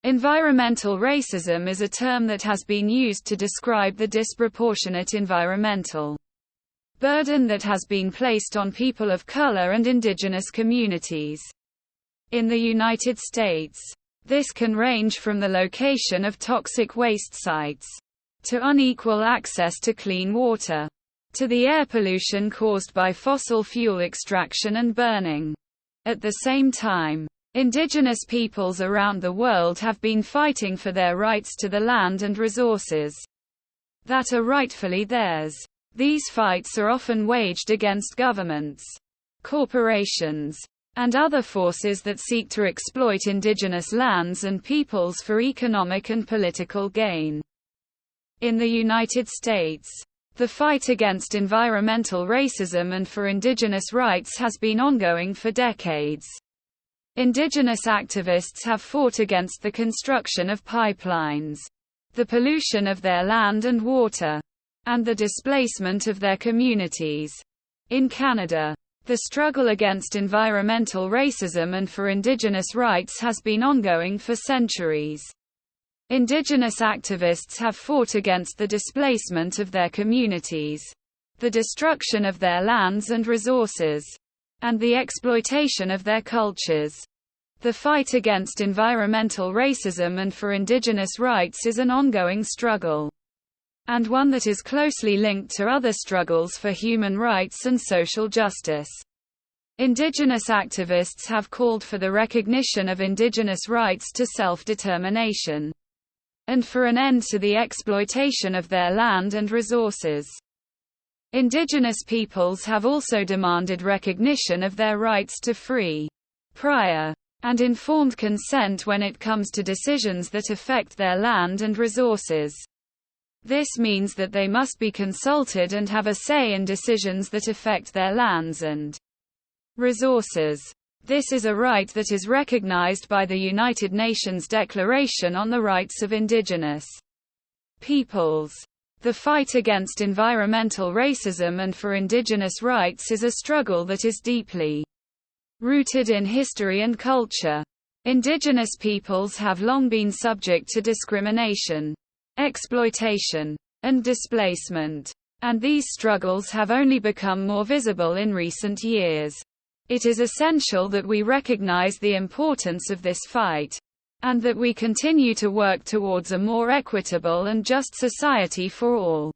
Environmental racism is a term that has been used to describe the disproportionate environmental burden that has been placed on people of color and indigenous communities. In the United States, this can range from the location of toxic waste sites, to unequal access to clean water, to the air pollution caused by fossil fuel extraction and burning. At the same time, indigenous peoples around the world have been fighting for their rights to the land and resources that are rightfully theirs. These fights are often waged against governments, corporations, and other forces that seek to exploit indigenous lands and peoples for economic and political gain. In the United States, the fight against environmental racism and for indigenous rights has been ongoing for decades. Indigenous activists have fought against the construction of pipelines, the pollution of their land and water, and the displacement of their communities. In Canada, the struggle against environmental racism and for Indigenous rights has been ongoing for centuries. Indigenous activists have fought against the displacement of their communities, the destruction of their lands and resources, and the exploitation of their cultures. The fight against environmental racism and for Indigenous rights is an ongoing struggle, and one that is closely linked to other struggles for human rights and social justice. Indigenous activists have called for the recognition of Indigenous rights to self-determination, and for an end to the exploitation of their land and resources. Indigenous peoples have also demanded recognition of their rights to free, prior, and informed consent when it comes to decisions that affect their land and resources. This means that they must be consulted and have a say in decisions that affect their lands and resources. This is a right that is recognized by the United Nations Declaration on the Rights of Indigenous Peoples. The fight against environmental racism and for Indigenous rights is a struggle that is deeply rooted in history and culture. Indigenous peoples have long been subject to discrimination, exploitation, and displacement, and these struggles have only become more visible in recent years. It is essential that we recognize the importance of this fight, and that we continue to work towards a more equitable and just society for all.